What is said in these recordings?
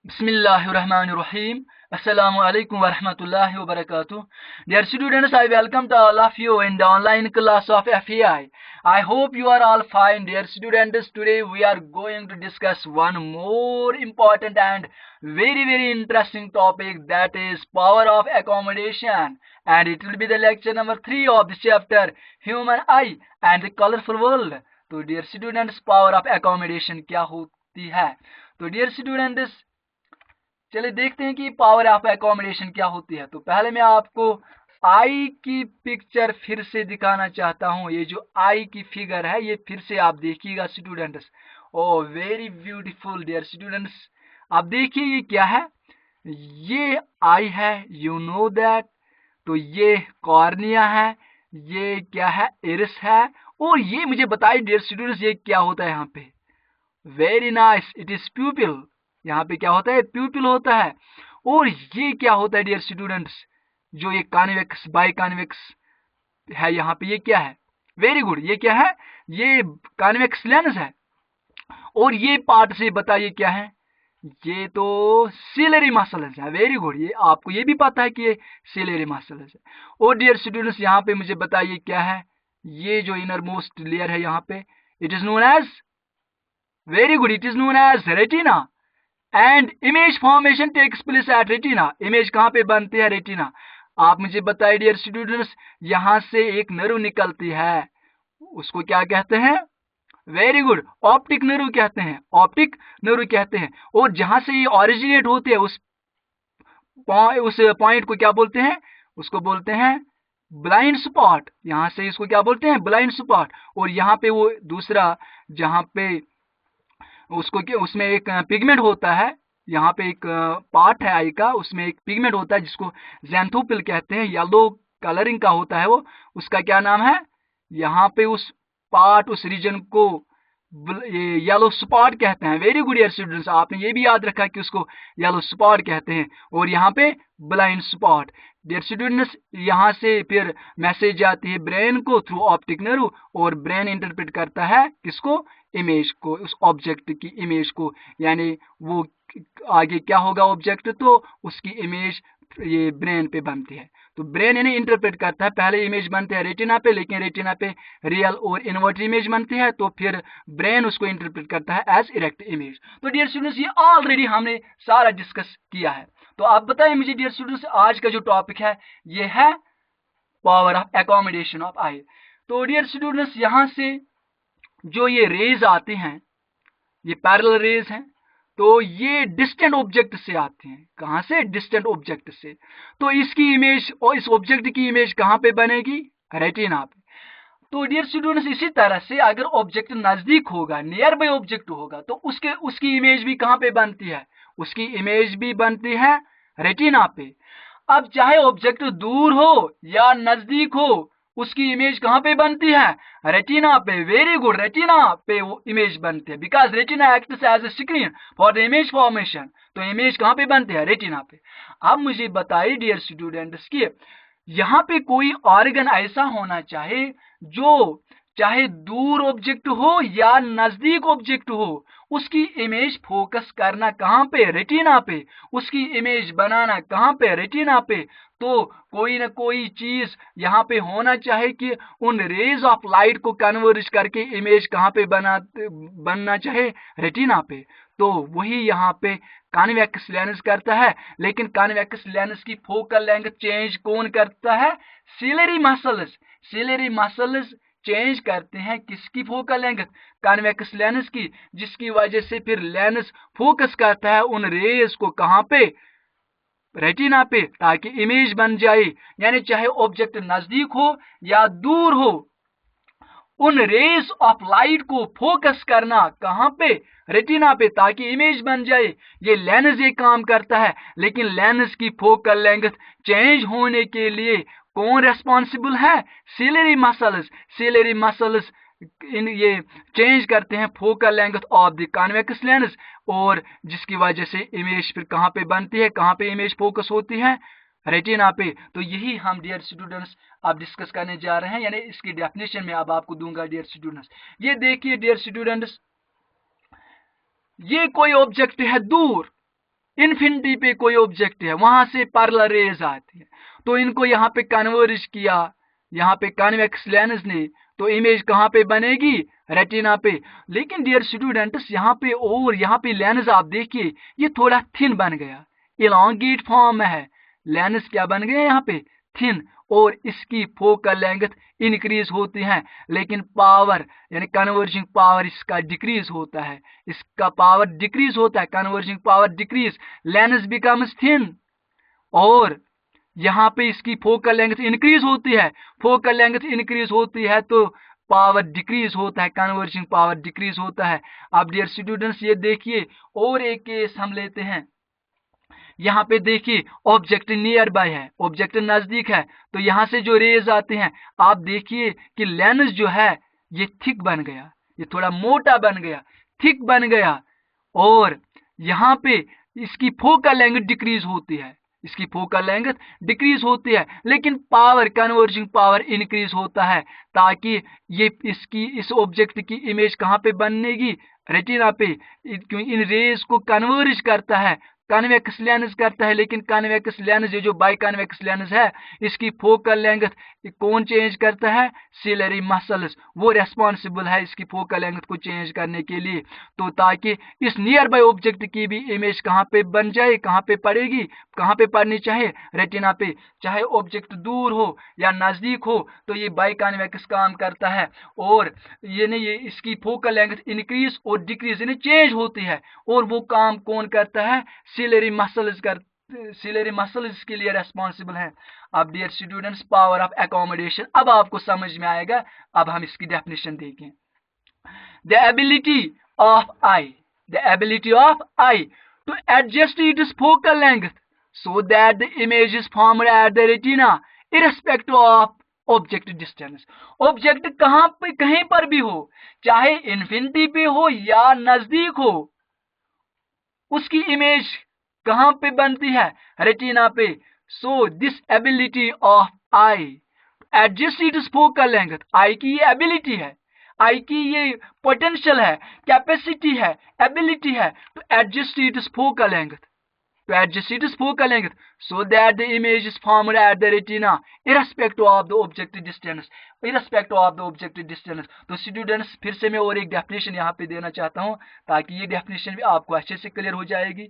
Bismillahirrahmanirrahim. Assalamu alaikum wa rahmatullahi wa barakatuh. Dear students, I welcome to all of you in the online class of FEI. I hope you are all fine. Dear students, today we are going to discuss one more important and very interesting topic, that is power of accommodation, and it will be the lecture number 3 of this chapter, Human Eye and the Colorful World. तो dear students, power of accommodation क्या होती है? तो dear students, चलिए देखते हैं कि power of accommodation क्या होती है। तो पहले मैं आपको आई की पिक्चर फिर से दिखाना चाहता हूं। ये जो आई की फिगर है ये फिर से आप देखिएगा स्टूडेंट्स। ओ वेरी ब्यूटीफुल डियर स्टूडेंट्स, आप देखिए ये क्या है। ये आई है, यू नो दैट। तो ये कॉर्निया है, ये क्या है, इरिस है। और ये मुझे बताइए डियर स्टूडेंट्स ये क्या होता है यहाँ पे। Very nice, it is प्यूपिल। यहाँ पे क्या होता है, प्यूपिल होता है। और ये क्या होता है डियर स्टूडेंट्स, जो ये कॉन्वेक्स बाई कॉन्वेक्स है यहाँ पे, ये क्या है, वेरी गुड, ये क्या है, ये कॉन्वेक्स लेंस है। और ये पार्ट से बताइए क्या है, ये तो सिलेरी मसल्स है। वेरी गुड, ये आपको ये भी पता है कि ये सिलेरी मसल्स है। और डियर स्टूडेंट्स यहाँ पे मुझे बताइए क्या है, ये जो इनर मोस्ट लेयर है यहाँ पे, it is known as, very good, it is known as retina. And image formation takes place at retina. Image कहाँ पे बनती है, रेटिना। आप मुझे बताइए डियर स्टूडेंट्स, यहां से एक नर्व निकलती है, उसको क्या कहते हैं, वेरी गुड, ऑप्टिक नर्व कहते हैं, ऑप्टिक नर्व कहते हैं। और जहां से ये ऑरिजिनेट होती है उस पॉइंट को क्या बोलते हैं, उसको बोलते हैं ब्लाइंड स्पॉट। यहां से इसको क्या बोलते हैं, ब्लाइंड स्पॉट। और यहाँ पे वो दूसरा जहां पे उसको क्या, उसमें एक पिगमेंट होता है, यहाँ पे एक पार्ट है आई का, उसमें एक पिगमेंट होता है जिसको ज़ैंथोपिल कहते हैं, येलो कलरिंग का होता है वो, उसका क्या नाम है, यहाँ पे उस पार्ट, उस रीजन को ये येलो स्पॉट कहते हैं। वेरी गुड डियर स्टूडेंट्स, आपने ये भी याद रखा कि उसको येलो स्पॉट कहते हैं। और यहाँ पे ब्लाइंड स्पॉट। डियर स्टूडेंट्स, यहाँ से फिर मैसेज जाती है ब्रेन को थ्रू ऑप्टिक नर्व, और ब्रेन इंटरप्रेट करता है किसको, इमेज को, उस ऑब्जेक्ट की इमेज को। यानी वो आगे क्या होगा ऑब्जेक्ट, तो उसकी इमेज ये ब्रेन पे बनती है। तो ब्रेन इन्हें इंटरप्रेट करता है, पहले इमेज बनती है रेटिना पे, लेकिन रेटिना पे रियल और इन्वर्ट इमेज बनती है, तो फिर ब्रेन उसको इंटरप्रेट करता है एज इरेक्ट इमेज। तो डियर स्टूडेंट्स, ये ऑलरेडी हमने सारा डिस्कस किया है। तो आप बताइए मुझे डियर स्टूडेंट्स, आज का जो टॉपिक है ये है पावर ऑफ एकोमोडेशन ऑफ आई। तो डियर स्टूडेंट्स, यहां से जो ये रेज आते हैं, ये पैरेलल रेज हैं, तो ये डिस्टेंट ऑब्जेक्ट से आते हैं। कहां से, डिस्टेंट ऑब्जेक्ट से। तो इसकी इमेज और इस ऑब्जेक्ट की इमेज कहां पे बनेगी, रेटिना पे। तो डियर स्टूडेंट्स, इसी तरह से अगर ऑब्जेक्ट नजदीक होगा, नियर बाय ऑब्जेक्ट होगा, तो उसकी इमेज भी कहां पे बनती है, उसकी इमेज भी बनती है रेटिना पे। अब चाहे ऑब्जेक्ट दूर हो या नजदीक हो, उसकी इमेज कहां पे बनती है, रेटिना पे। वेरी गुड, रेटिना पे वो इमेज बनती है, because retina acts as a screen for the image formation. तो इमेज कहां पे बनती है, रेटिना पे। अब मुझे बताइए डियर स्टूडेंट्स कि यहाँ पे कोई ऑर्गन ऐसा होना चाहिए जो चाहे दूर ऑब्जेक्ट हो या नजदीक ऑब्जेक्ट हो, उसकी इमेज फोकस करना कहां पे, रेटिना पे। उसकी इमेज बनाना कहां पे, रेटिना पे। तो कोई ना कोई चीज यहाँ पे होना चाहिए कि उन रेज ऑफ लाइट को कन्वर्ज करके इमेज कहां पे बनना चाहिए, रेटिना पे। तो वही यहाँ पे कॉन्वेक्स लेंस करता है। लेकिन कॉन्वेक्स लेंस की फोकल लेंथ चेंज कौन करता है, ciliary muscles. Ciliary muscles change करते हैं किसकी फोकल लेंथ, कॉन्वेक्स लेंस की, जिसकी वजह से फिर लेंस फोकस करता है उन रेज को कहां पे, रेटिना पे, ताकि इमेज बन जाए। यानी चाहे ऑब्जेक्ट नजदीक हो या दूर हो, उन रेज ऑफ लाइट को फोकस करना कहां पे, रेटिना पे, ताकि इमेज बन जाए। ये लेंस ये काम करता है। लेकिन लेंस की फोकल लेंथ चेंज होने के लिए कौन रेस्पॉन्सिबल है, सिलेरी मसल्स। सिलेरी मसल्स ये चेंज करते हैं focal length of the convex lens, और जिसकी वजह से इमेज फिर कहां पे बनती है, कहां पे इमेज फोकस होती है, रेटिना पे। तो यही हम डियर स्टूडेंट्स अब डिस्कस करने जा रहे हैं, यानी इसकी डेफिनेशन में अब आपको दूंगा डियर स्टूडेंट्स। ये देखिए डियर स्टूडेंट्स, ये कोई ऑब्जेक्ट है दूर, इन्फिनिटी पे कोई ऑब्जेक्ट है, वहां से पैरेलल रेज आती है, तो इनको यहाँ पे कन्वर्ज किया, यहाँ पे कन्वेक्स लेंस ने, तो इमेज कहाँ पे बनेगी, रेटिना पे। लेकिन डियर स्टूडेंट्स यहाँ पे और यहाँ पे लेंस आप देखिए ये थोड़ा थिन बन गया, इलांगेट फॉर्म में है, लेंस क्या बन गया यहाँ पे, थिन, और इसकी फोकल लेंथ इंक्रीज होती है, लेकिन पावर यानी कन्वर्जिंग पावर इसका डिक्रीज होता है, इसका पावर डिक्रीज होता है, converging power decrease, lens becomes thin, और यहाँ पे इसकी फोकल लेंथ इंक्रीज होती है, फोकल लेंथ इंक्रीज होती है तो पावर डिक्रीज होता है, कन्वर्जिंग पावर डिक्रीज होता है। अब डियर स्टूडेंट्स ये देखिए और एक केस हम लेते हैं, यहाँ पे देखिए ऑब्जेक्ट नियर बाय है, ऑब्जेक्ट नजदीक है, तो यहाँ से जो रेज आते हैं आप देखिए कि लेंस जो है ये थिक बन गया, ये थोड़ा मोटा बन गया, थिक बन गया, और यहाँ पे इसकी फोकल लेंथ डिक्रीज होती है, इसकी फोकल लेंथ डिक्रीज होती है, लेकिन पावर कन्वर्जिंग पावर इंक्रीज होता है, ताकि ये इसकी इस ऑब्जेक्ट की इमेज कहाँ पे बनेगी, रेटिना पे, क्योंकि इन रेज को कन्वर्ज करता है, कन्वेक्स लेंस करता है, लेकिन कन्वेक्स लेंस जो बाई कन्वेक्स लेंस है इसकी फोकल लेंथ कौन चेंज करता है, सिलरी मसल्स, वो रेस्पॉन्सिबल है इसकी फोकल लेंथ को चेंज करने के लिए, तो ताकि इस नियर बाई ऑब्जेक्ट की भी इमेज कहाँ पे बन जाए, कहाँ पे पड़ेगी, कहाँ पे पड़नी चाहिए, रेटिना पे, चाहे ऑब्जेक्ट दूर हो या नजदीक हो, तो ये बाई कन्वेक्स काम करता है, और ये इसकी फोकल लेंथ इंक्रीज और डिक्रीज यानी चेंज होती है, और वो काम कौन करता है, सिलरी मसल्स के लिए रेस्पॉन्सिबल है। अब dear students power of accommodation अब आपको समझ में आएगा, अब हम इसकी डेफिनेशन देखें। The ability of eye to adjust its focal length so that the image is formed at the retina irrespective of object distance, object कहां पे कहीं पर भी हो, चाहे इन्फिनिटी पे हो या नजदीक हो, उसकी इमेज कहां पे बनती है, रेटिना पे। So this ability of eye adjust its focal length, eye की ये एबिलिटी है, आई की ये पोटेंशियल है, कैपेसिटी है, एबिलिटी है to adjust its focal length, to adjust its focal length so that the image is formed at the retina irrespective of the objective distance, तो students फिर से मैं और एक डेफिनेशन यहाँ पे देना चाहता हूँ ताकि ये डेफिनेशन भी आपको अच्छे से क्लियर हो जाएगी।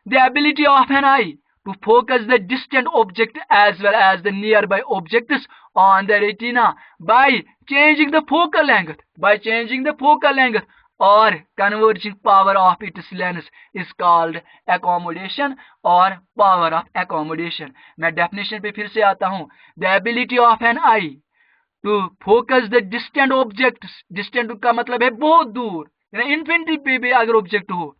The ability of an eye to focus the distant object as well as the nearby objects on the retina by changing the focal length or converging power of its lens is called accommodation और power of accommodation। मैं definition पे फिर से आता हूँ। The ability of an eye to focus the distant objects, distant का मतलब है बहुत दूर, यानी इन्फिनिटी पे भी अगर ऑब्जेक्ट हो,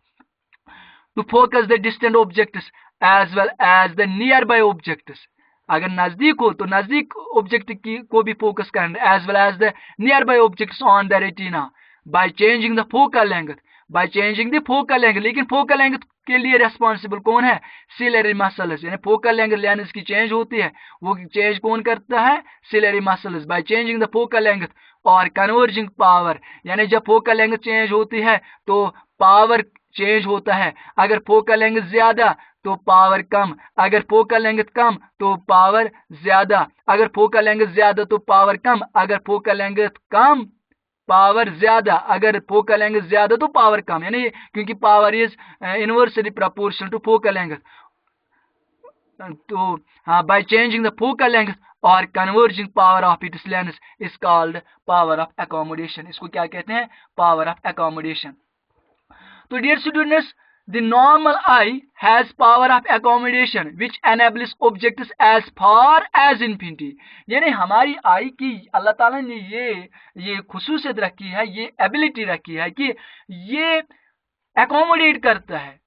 to focus the distant objects as well as the nearby objects, अगर नजदीक हो तो नजदीक ऑब्जेक्ट की को भी फोकस करना, as well as the nearby objects on the retina by changing the focal length, लेकिन फोकल लेंथ के लिए रेस्पॉन्सिबल कौन है, सिलरी मसल्स, यानी फोकल लेंथ लेंस की चेंज होती है, वो चेंज कौन करता है, ciliary muscles, by changing the focal length और कन्वर्जिंग पावर, यानी जब फोकल लेंथ चेंज होती है तो पावर चेंज होता है, अगर फोकल लेंथ ज्यादा तो पावर कम, अगर फोकल लेंथ कम तो पावर ज्यादा, अगर फोकल लेंथ ज्यादा तो पावर कम, अगर फोकल लेंथ कम पावर ज्यादा, अगर फोकल लेंथ ज्यादा तो पावर कम, यानी क्योंकि power is inversely proportional to focal length, तो by changing the focal length और converging power of its lens is called power of accommodation, इसको क्या कहते हैं, पावर ऑफ एकोमोडेशन। तो dear students, the normal eye has power of accommodation which enables objects as far as infinity, यानी हमारी आई की अल्लाह ताला ने ये खुसूसियत रखी है, ये एबिलिटी रखी है कि ये एकोमोडेट करता है,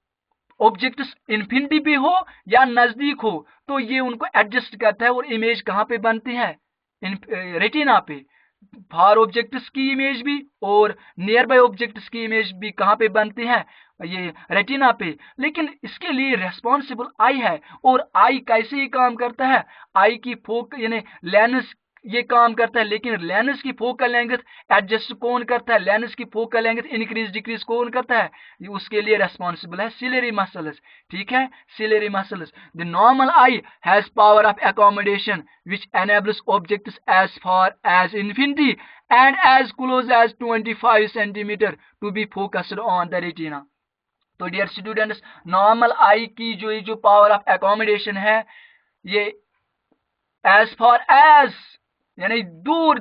ऑब्जेक्ट्स इन्फिनिटी पे हो या नजदीक हो तो ये उनको एडजस्ट करता है, और इमेज कहाँ पे बनती है, रेटिना पे, फार ऑब्जेक्ट्स की इमेज भी और नियर बाय ऑब्जेक्ट्स की इमेज भी कहाँ पे बनती है, ये रेटिना पे। लेकिन इसके लिए रेस्पॉन्सिबल आई है, और आई कैसे ही काम करता है, आई की फोक यानी लेंस ये काम करता है, लेकिन लेंस की फोकल लेंथ एडजस्ट कौन करता है, लेंस की फोकल लेंथ इंक्रीज डिक्रीज कौन करता है, उसके लिए रेस्पॉन्सिबल है सिलियरी मसल्स। ठीक है, ciliary muscles. The normal eye has power of accommodation which enables objects as far as infinity and as close as 25 centimetre to be focused on the retina. तो dear students, normal eye की जो power of accommodation है, ये as far as यानी दूर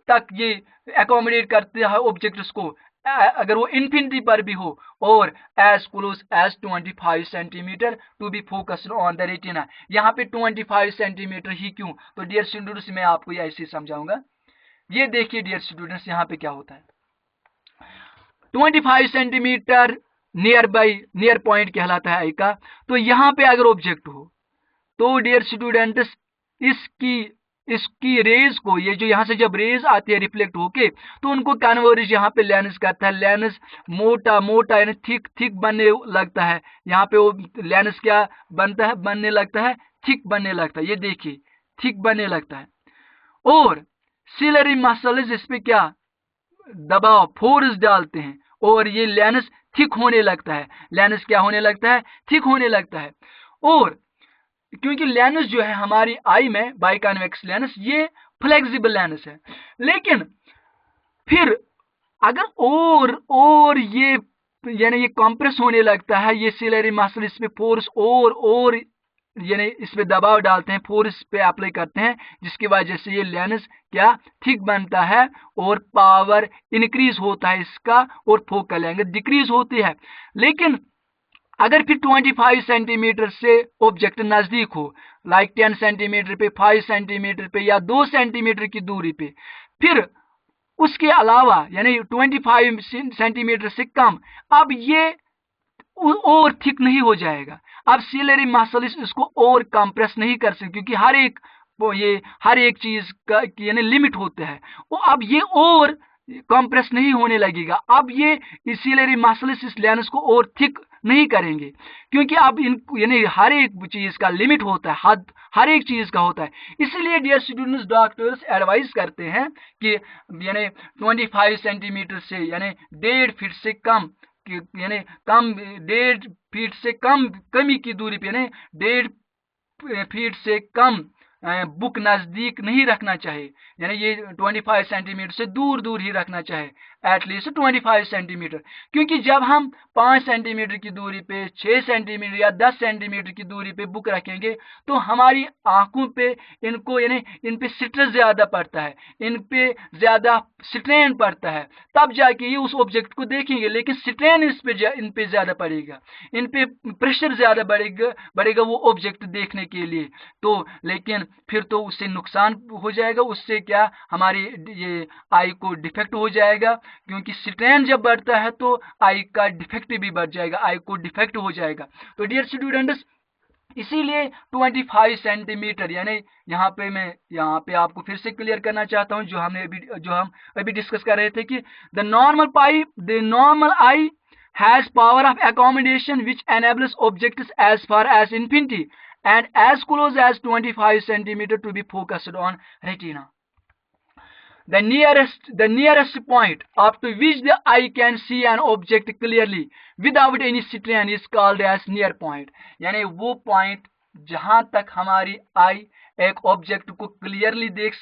तक ये accommodate करते हैं ऑब्जेक्ट्स को, अगर वो इन्फिनिटी पर भी हो, और as close as 25 centimetre to be focused on the retina. यहाँ पे 25 सेंटीमीटर ही क्यों? तो डियर स्टूडेंट्स, मैं आपको ये ऐसे समझाऊंगा। ये देखिए डियर स्टूडेंट्स, यहाँ पे क्या होता है, 25 सेंटीमीटर नियर पॉइंट कहलाता है आई का। तो यहाँ पे अगर ऑब्जेक्ट हो तो डियर स्टूडेंट्स, इसकी रेज को, ये जो यहाँ से जब रेज आती है रिफ्लेक्ट होके, तो उनको कन्वर्ज यहाँ पे लेंस करता है। लेंस मोटा मोटा यानी थिक बनने लगता है। यहाँ पे वो लेंस क्या बनता है, बनने लगता है, थिक बनने लगता है। ये देखिए, थिक बनने लगता है। और सिलियरी मसल्स इस पे क्या दबाव, फोर्स डालते हैं, और ये लेंस थिक होने लगता है। लेंस क्या होने लगता है, थिक होने लगता है। और क्योंकि लेंस जो है हमारी आई में, बाइकॉन्वेक्स लेंस, ये फ्लेक्सिबल लेंस है। लेकिन फिर अगर और ये यानी ये कंप्रेस होने लगता है, ये सिलियरी मसल इस पे फोर्स और यानी इस पे दबाव डालते हैं, फोर्स पे अप्लाई करते हैं, जिसकी वजह से ये लेंस क्या थिक बनता है, और पावर इंक्रीज होता है इसका, और फोकल लेंथ डिक्रीज होती है। लेकिन अगर फिर 25 सेंटीमीटर से ऑब्जेक्ट नजदीक हो, लाइक 10 सेंटीमीटर पे, 5 सेंटीमीटर पे, या 2 सेंटीमीटर की दूरी पे, फिर उसके अलावा यानी 25 सेंटीमीटर से कम, अब ये और थिक नहीं हो जाएगा। अब सिलियरी मसल्स इसको और कंप्रेस नहीं कर सकते, क्योंकि हर एक चीज का यानी लिमिट होता है। वो अब ये और कंप्रेस नहीं होने लगेगा। अब ये सिलियरी मसल्स इस लेंस को और थिक नहीं करेंगे, क्योंकि अब इन यानी हर एक चीज का लिमिट होता है, हद हर एक चीज का होता है। इसलिए डियर स्टूडेंट्स, डॉक्टर्स एडवाइस करते हैं कि यानी 25 सेंटीमीटर से यानी 1.5 फीट से कम, यानी कम 1.5 फीट से कमी की दूरी पे, यानी 1.5 फीट से कम बुक नजदीक नहीं रखना चाहिए। यानी ये 25 सेंटीमीटर से दूर दूर ही रखना चाहिए, एटलीस्ट 25 सेंटीमीटर। क्योंकि जब हम 5 सेंटीमीटर की दूरी पे, 6 सेंटीमीटर या 10 सेंटीमीटर की दूरी पे बुक रखेंगे, तो हमारी आंखों पे इनको यानी इन पे स्ट्रेस ज्यादा पड़ता है, इन पे ज्यादा स्ट्रेन पड़ता है, तब जाके ये उस ऑब्जेक्ट को देखेंगे। लेकिन स्ट्रेन इन पे ज्यादा पड़ेगा, इन पे प्रेशर ज्यादा बढ़ेगा वो ऑब्जेक्ट देखने के लिए। तो लेकिन फिर तो उससे नुकसान हो जाएगा, उससे क्या हमारी ये आई को डिफेक्ट हो जाएगा, क्योंकि स्ट्रेन जब बढ़ता है तो आई का डिफेक्ट भी बढ़ जाएगा, आई को डिफेक्ट हो जाएगा। तो डियर स्टूडेंट्स, इसीलिए 25 सेंटीमीटर यानी यहाँ पे आपको फिर से क्लियर करना चाहता हूं, जो हम अभी डिस्कस कर रहे थे कि the normal I has power of accommodation which enables objects as far as infinity and as close as 25 centimeter to be focused on retina. The nearest point up to which the eye can see an object clearly without any strain is called as near point. यानी वो point जहां तक हमारी आई एक object को clearly देख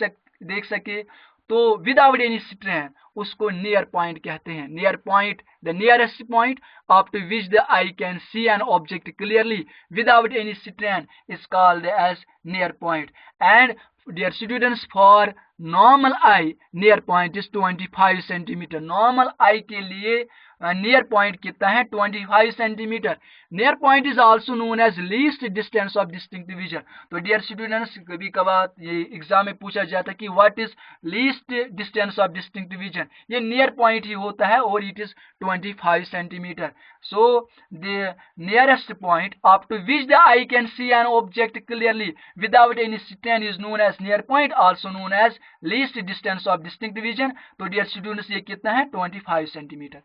सके, तो विदाउट एनी स्ट्रेन, उसको नियर पॉइंट कहते हैं। Near point, the nearest point up to which the eye can see an object clearly without any strain is called as near point. And dear students, for normal eye near point is 25 centimetre. Normal eye के लिए near point कितना है, 25 centimetre. Near point is also known as least distance of distinct vision. तो dear students, कभी कभार ये exam में पूछा जाता है कि what is least distance of distinct vision. ये नियर पॉइंट ही होता है, और it is 25 centimetre. So the nearest point up to which the eye can see an object clearly without any strain is known as near point, also known as least distance of distinct vision. तो dear students, ये कितना है, 25 centimetre.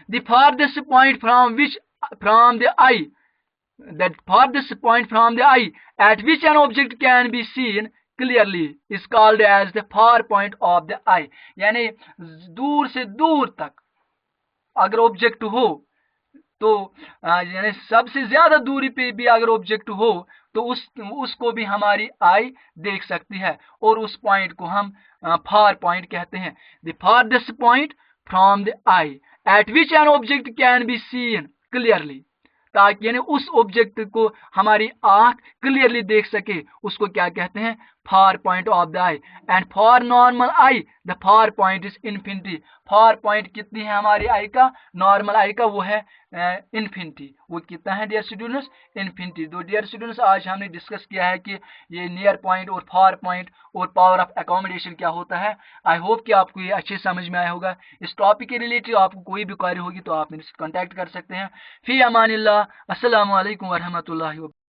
The farthest point from the eye at which an object can be seen clearly is called as the far point of the eye. यानी दूर से दूर तक अगर ऑब्जेक्ट हो तो यानी सबसे ज्यादा दूरी पे भी अगर ऑब्जेक्ट हो तो उसको भी हमारी आई देख सकती है और उस पॉइंट को हम फार पॉइंट कहते हैं. The farthest point from the I eight which an object can be seen clearly, ताकि यानी उस ऑब्जेक्ट को हमारी आंख क्लियरली देख सके, उसको क्या कहते हैं, far point of the I. And for normal I the far point is infinity. Far point कितनी है हमारी आई का, नॉर्मल आई का, वो है इन्फिनिटी. वो कितना है डियर स्टूडेंट्स, इन्फिनिटी. तो डियर स्टूडेंट्स आज हमने डिस्कस किया है कि ये नियर पॉइंट और फार पॉइंट और पावर ऑफ अकोमोडेशन क्या होता है. आई होप कि आपको ये अच्छे समझ में आया होगा. इस टॉपिक के रिलेटेड आपको कोई भी क्वेरी होगी तो आप मेरे से कॉन्टैक्ट कर सकते हैं. फी अमानिल्लाह. अस्सलामु अलैकुम वरहमतुल्लाहि